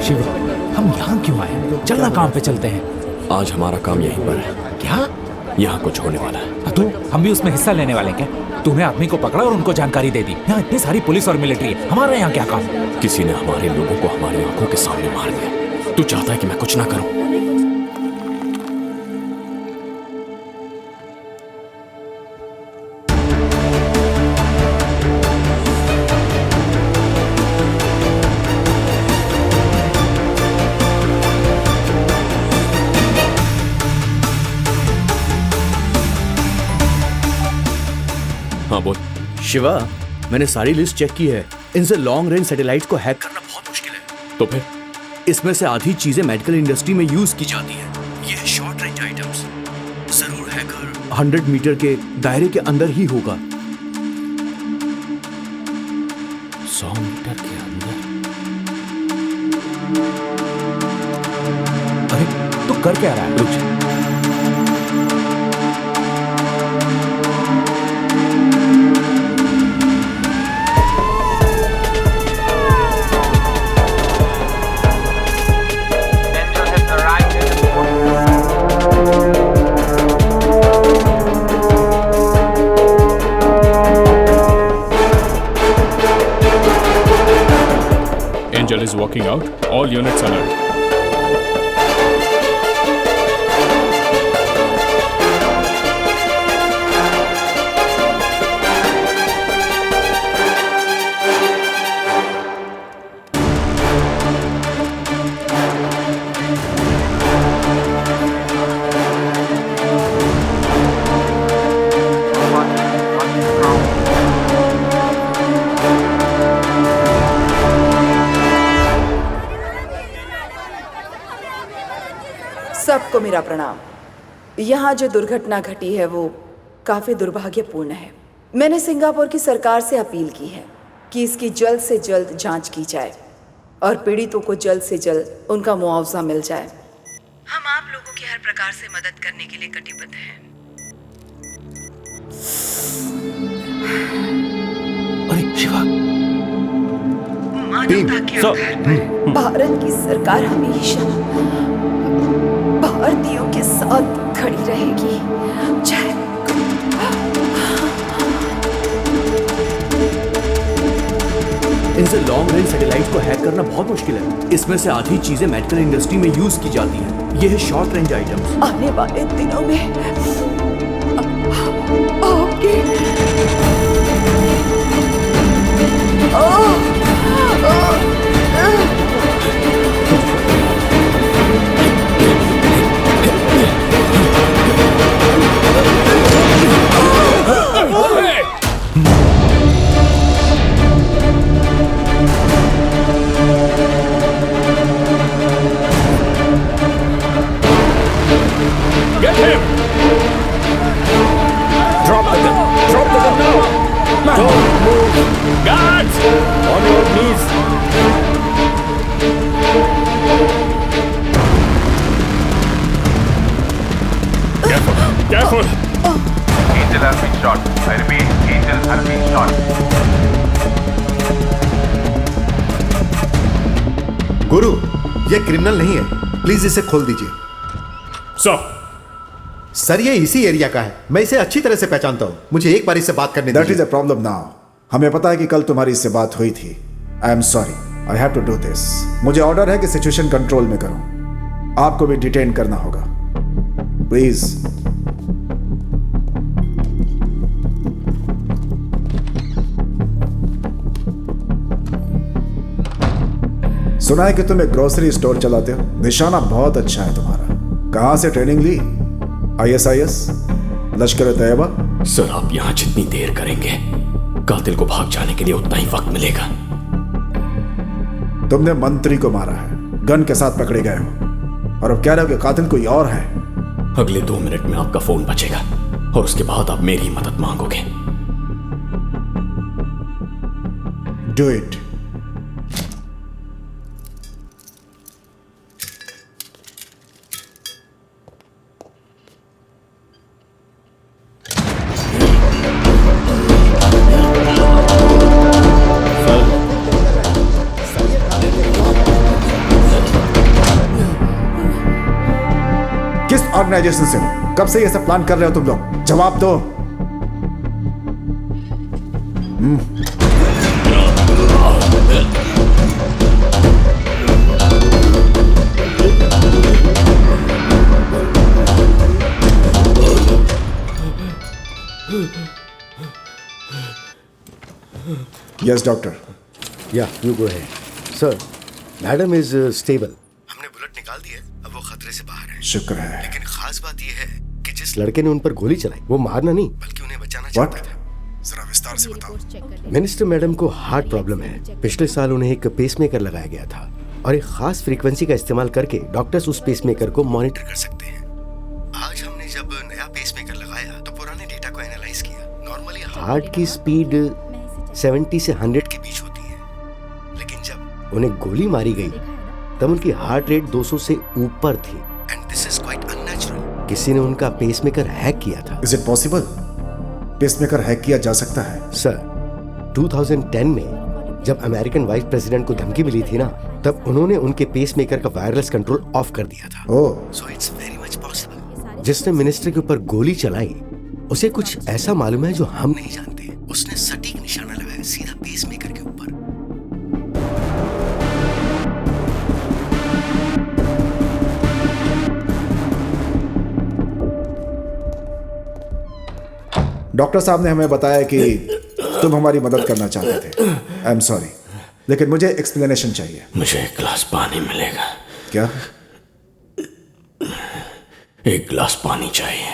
शिव, हम यहाँ क्यों आए? चलना काम पे चलते हैं। आज हमारा काम यहीं पर है। क्या? यहाँ कुछ होने वाला है। तो हम भी उसमें हिस्सा लेने वाले क्या? तूने आदमी को पकड़ा और उनको जानकारी दे दी। यहाँ इतनी सारी पुलिस और मिलिट्री है, हमारा यहाँ क्या काम? किसी ने हमारे लोगों को हमारी आंखों के सामने मार दिया। तू चाहता है कि मैं कुछ ना करूं? हाँ बोल। शिवा, मैंने सारी लिस्ट चेक की है। इनसे लॉन्ग रेंज सैटेलाइट को हैक करना बहुत मुश्किल है। तो फिर? इसमें से आधी चीजें मेडिकल इंडस्ट्री में यूज की जाती है। ये शॉर्ट रेंज आइटम्स जरूर हैकर 100 मीटर के दायरे के अंदर ही होगा। 100 मीटर के अंदर? अरे तू कर क्या रहा है? रुक जा। Angel is walking out. All units alert. सबको मेरा प्रणाम। यहाँ जो दुर्घटना घटी है वो काफ़ी दुर्भाग्यपूर्ण है। मैंने सिंगापुर की सरकार से अपील की है कि इसकी जल्द से जल्द जांच की जाए और पीड़ितों को जल्द से जल्द उनका मुआवजा मिल जाए। हम आप लोगों की हर प्रकार से मदद करने के लिए कटिबद्ध हैं। अरे शिवा, मानवता के आधार पर भारत की सरकार हमेशा भारतीयों के साथ खड़ी रहेगी। जय। इनसे लॉन्ग रेंज सैटेलाइट को हैक करना बहुत मुश्किल है। इसमें से आधी चीजें मेडिकल इंडस्ट्री में यूज की जाती है। ये है शॉर्ट रेंज आइटम्स। आने वाले दिनों में आपके Get him! Drop the gun! Drop the gun now! Don't move! Guards! On your knees! Careful! Careful! Angel has been shot. I repeat, Angel has been shot. गुरु, ये क्रिमिनल नहीं है, please इसे खोल दीजिए। So, सर ये इसी area का है, मैं इसे अच्छी तरह से पहचानता हूँ। मुझे एक बार इससे बात करने दैट इज दीजिए। A problem now. हमें पता है कि कल तुम्हारी इससे बात हुई थी। I am sorry, I have to do this. मुझे ऑर्डर है कि सिचुएशन कंट्रोल में करो। आपको भी डिटेन करना होगा, प्लीज। सुना है कि तुम एक ग्रोसरी स्टोर चलाते हो। निशाना बहुत अच्छा है तुम्हारा। कहां से ट्रेनिंग ली? ISIS, लश्कर तैयबा? सर, आप यहाँ जितनी देर करेंगे कातिल को भाग जाने के लिए उतना ही वक्त मिलेगा। तुमने मंत्री को मारा है, गन के साथ पकड़े गए हो, और अब कह रहे हो कि कातिल कोई और है। अगले 2 मिनट में आपका फोन बजेगा और उसके बाद आप मेरी मदद मांगोगे। Do it. ऑर्गेनाइजेशन से हो? कब से ये सब प्लान कर रहे हो तुम लोग? जवाब दो। Yes doctor. या you go ahead sir. Madam is stable. हमने बुलेट निकाल दी है, अब वो खतरे से बाहर है। शुक्र है। लेकिन खास बात यह है कि जिस लड़के ने उन पर गोली चलाई वो मारना नहीं बल्कि उन्हें बचाना What? चाहता था। जरा विस्तार से बताओ। मिनिस्टर मैडम को हार्ट प्रॉब्लम है। पिछले साल उन्हें एक पेसमेकर लगाया गया था और एक खास फ्रीक्वेंसी का इस्तेमाल करके डॉक्टर्स उस पेसमेकर को मॉनिटर कर सकते हैं। आज हमने जब नया पेसमेकर लगाया तो पुराने डेटा को एनालाइज किया। नॉर्मली हार्ट की स्पीड 70 से 100 के बीच होती है, लेकिन जब उन्हें गोली मारी गई तब उनकी हार्ट रेट 200 से ऊपर थी। And this is quite unnatural. किसी ने उनका पेसमेकर हैक किया था। Is it possible? Pacemaker hack किया जा सकता है? सर 2010 में जब अमेरिकन वाइस प्रेसिडेंट को धमकी मिली थी ना, तब उन्होंने उनके पेसमेकर का वायरलेस कंट्रोल ऑफ कर दिया था। Oh, so it's very much possible. जिसने मिनिस्टर के ऊपर गोली चलाई उसे कुछ ऐसा मालूम है जो हम नहीं जानते। उसने सटीक निशाना लगाया सीधा पेसमेकर के ऊपर। डॉक्टर साहब ने हमें बताया कि तुम हमारी मदद करना चाहते थे। आई एम सॉरी, लेकिन मुझे एक्सप्लेनेशन चाहिए। मुझे एक गिलास पानी मिलेगा? क्या? एक गिलास पानी चाहिए।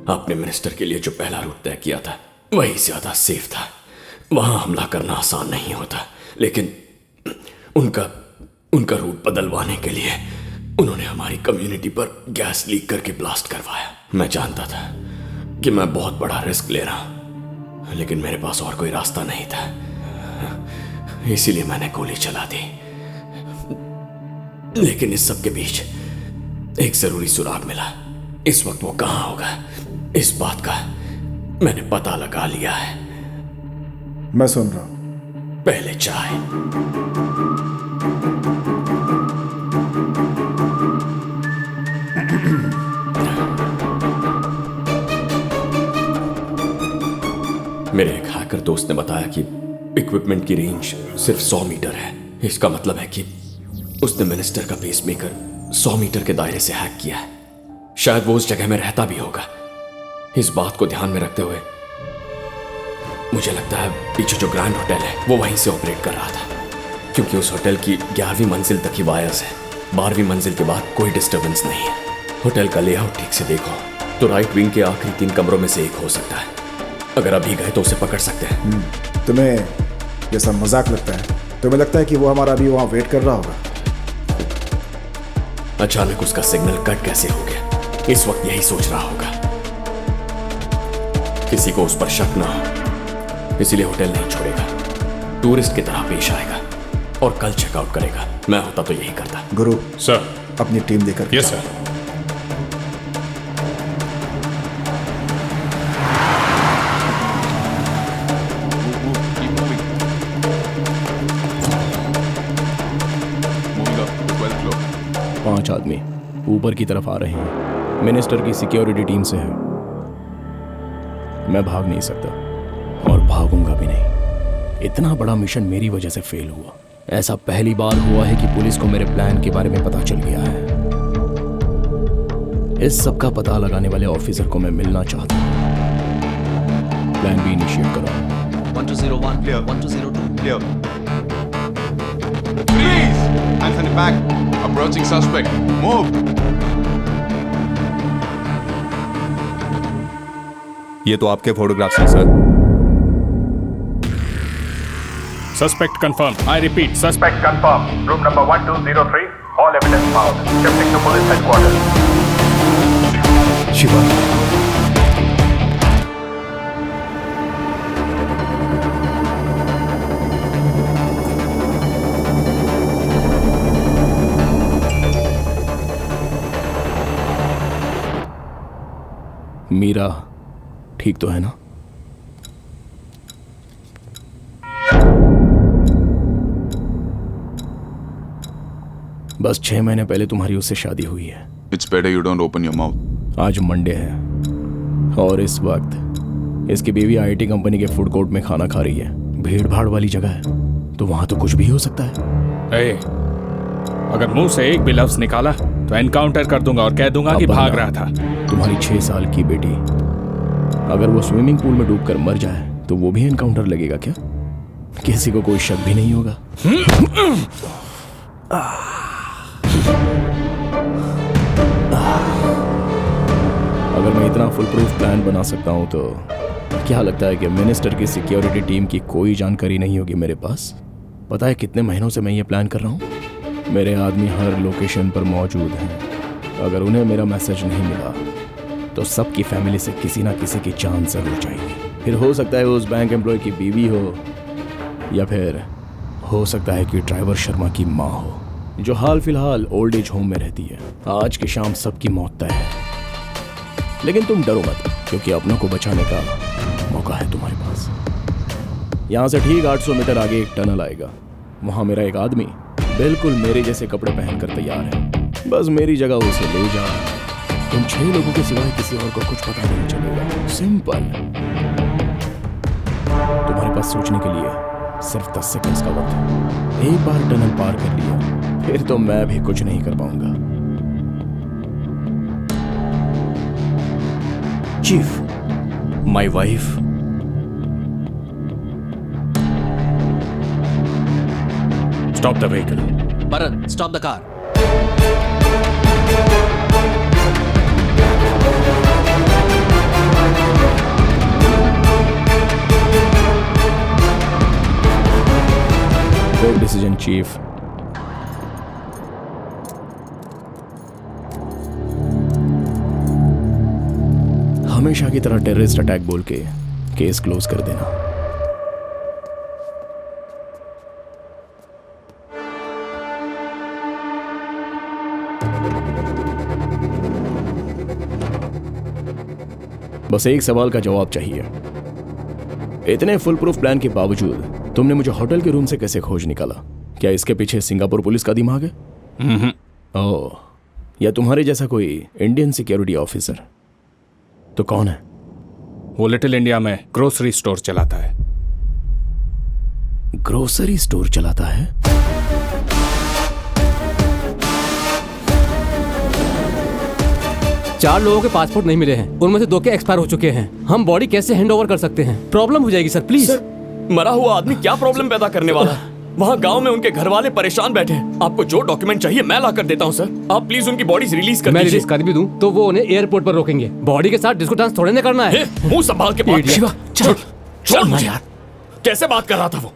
आपने मिनिस्टर के लिए जो पहला रूट तय किया था वही ज्यादा सेफ था। वहां हमला करना आसान नहीं होता, लेकिन उनका रूट बदलवाने के लिए उन्होंने हमारी कम्युनिटी पर गैस लीक करके ब्लास्ट करवाया। मैं जानता था कि मैं बहुत बड़ा रिस्क ले रहा हूं, लेकिन मेरे पास और कोई रास्ता नहीं था, इसीलिए मैंने गोली चला दी। लेकिन इस सब के बीच एक जरूरी सुराग मिला। इस वक्त वो कहां होगा, इस बात का मैंने पता लगा लिया है। मैं सुन रहा हूं। पहले चाय। मेरे एक हैकर दोस्त ने बताया कि इक्विपमेंट की रेंज सिर्फ 100 मीटर है। इसका मतलब है कि उसने मिनिस्टर का पेसमेकर 100 मीटर के दायरे से हैक किया है। शायद वो उस जगह में रहता भी होगा। इस बात को ध्यान में रखते हुए मुझे लगता है पीछे जो ग्रैंड होटल है वो वहीं से ऑपरेट कर रहा था, क्योंकि उस होटल की 11वीं मंजिल तक ही वायर्स है। 12वीं मंजिल के बाद कोई डिस्टर्बेंस नहीं है। होटल का लेआउट ठीक से देखो तो राइट विंग के आखिरी 3 कमरों में से एक हो सकता है। अगर अभी गए तो उसे पकड़ सकते हैं। तुम्हें ये सब मजाक लगता है? तुम्हें लगता है कि वो हमारा अभी वहां वेट कर रहा होगा? अचानक उसका सिग्नल कट कैसे हो गया, इस वक्त यही सोच रहा होगा। किसी को उस पर शक ना हो, इसलिए होटल नहीं छोड़ेगा। टूरिस्ट की तरह पेश आएगा और कल चेकआउट करेगा। मैं होता तो यही करता। गुरु सर। अपनी टीम लेकर। Yes sir. पांच आदमी ऊपर की तरफ आ रहे हैं। मिनिस्टर की सिक्योरिटी टीम से है। मैं भाग नहीं सकता और भागूंगा भी नहीं। इतना बड़ा मिशन मेरी वजह से फेल हुआ। ऐसा पहली बार हुआ है कि पुलिस को मेरे प्लान के बारे में पता चल गया है। इस सब का पता लगाने वाले ऑफिसर को मैं मिलना चाहता हूं। प्लान बी इनिशिएट करो। 1201 clear. 1202 clear. Please, hands in the back. Approaching suspect. Move. ये तो आपके फोटोग्राफ्स हैं sir. Suspect confirmed. I repeat, Suspect confirmed. Room number 1203. All evidence found. Shifting to police headquarters. Shiva, Meera ठीक तो है ना? बस 6 महीने पहले तुम्हारी उससे शादी हुई है। It's better you don't open your mouth. आज मंडे है और इस वक्त इसकी बीवी आईटी कंपनी के फूड कोर्ट में खाना खा रही है। भीड़ भाड़ वाली जगह है, तो वहां तो कुछ भी हो सकता है। अगर मुंह से एक भी लफ्ज निकाला तो एनकाउंटर कर दूंगा और कह दूंगा कि भाग रहा था। तुम्हारी 6 साल की बेटी अगर वो स्विमिंग पूल में डूबकर मर जाए तो वो भी एनकाउंटर लगेगा क्या? किसी को कोई शक भी नहीं होगा। अगर मैं इतना फुल प्रूफ प्लान बना सकता हूं तो क्या लगता है कि मिनिस्टर की सिक्योरिटी टीम की कोई जानकारी नहीं होगी मेरे पास? पता है कितने महीनों से मैं ये प्लान कर रहा हूं? मेरे आदमी हर लोकेशन पर मौजूद हैं। अगर उन्हें मेरा मैसेज नहीं मिला तो सबकी फैमिली से किसी ना किसी की जान जरूर जाएगी। फिर हो सकता है वो उस बैंक एम्प्लॉय की बीवी हो, या फिर हो सकता है कि ड्राइवर शर्मा की माँ हो, जो हाल फिलहाल ओल्ड एज होम में रहती है। आज की शाम सबकी मौत तय है, लेकिन तुम डरो मत, क्योंकि अपनों को बचाने का मौका है तुम्हारे पास। यहाँ से ठीक 800 मीटर आगे एक टनल आएगा, वहाँ मेरा एक आदमी बिल्कुल मेरे जैसे कपड़े पहनकर तैयार है। बस मेरी जगह उसे ले जा। तुम 6 लोगों के सिवाय किसी और को कुछ पता नहीं चलेगा। सिंपल। तुम्हारे पास सोचने के लिए सिर्फ 10 सेकंड्स का वक्त है। एक बार टनल पार कर लिया फिर तो मैं भी कुछ नहीं कर पाऊंगा। Chief, my wife stop the vehicle. Bharat, stop the car. Good decision chief. हमेशा की तरह टेररिस्ट अटैक बोल के केस क्लोज कर देना। बस एक सवाल का जवाब चाहिए। इतने फुल प्रूफ प्लान के बावजूद तुमने मुझे होटल के रूम से कैसे खोज निकाला? क्या इसके पीछे सिंगापुर पुलिस का दिमाग है? ओह, या तुम्हारे जैसा कोई इंडियन सिक्योरिटी ऑफिसर? तो कौन है? वो लिटिल इंडिया में ग्रोसरी स्टोर चलाता है। ग्रोसरी स्टोर चलाता है? चार लोगों के पासपोर्ट नहीं मिले हैं, उनमें से 2 के एक्सपायर हो चुके हैं। हम बॉडी कैसे हैंड ओवर कर सकते हैं? प्रॉब्लम हो जाएगी सर, प्लीज। मरा हुआ आदमी क्या प्रॉब्लम पैदा करने वाला? वहाँ गांव में उनके घर वाले परेशान बैठे हैं। आपको जो डॉक्यूमेंट चाहिए मैं ला कर देता हूँ सर। आप प्लीज उनकी बॉडीज रिलीज कर दीजिए। मैं रिलीज कर भी दूं तो वो उन्हें एयरपोर्ट पर रोकेंगे। बॉडी के साथ डिस्को डांस थोड़े ना करना है। मुंह संभाल के बात। शिवा, चल छोड़ मुझे यार। कैसे बात कर रहा था वो?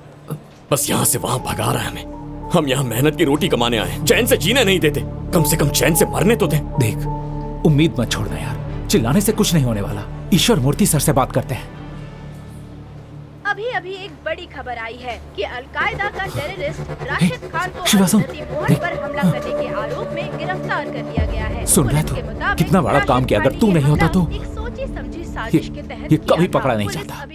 बस यहाँ से वहाँ भगा रहा है हमें। हम यहाँ मेहनत की रोटी कमाने आए, चैन से जीने नहीं देते। कम से कम चैन से मरने तो दे। देख, उम्मीद मत छोड़ना यार, चिल्लाने से कुछ नहीं होने वाला। ईश्वर मूर्ति सर से बात करते हैं। अभी अभी एक बड़ी खबर आई है कि अलकायदा का टेररिस्ट राशिद खान को मोहन पर हमला करने के आरोप में गिरफ्तार कर लिया गया है। सुन रहा तू? कितना बड़ा काम किया। अगर तू नहीं होता तो एक सोची समझी साजिश के तहत ये कभी पकड़ा नहीं जाता।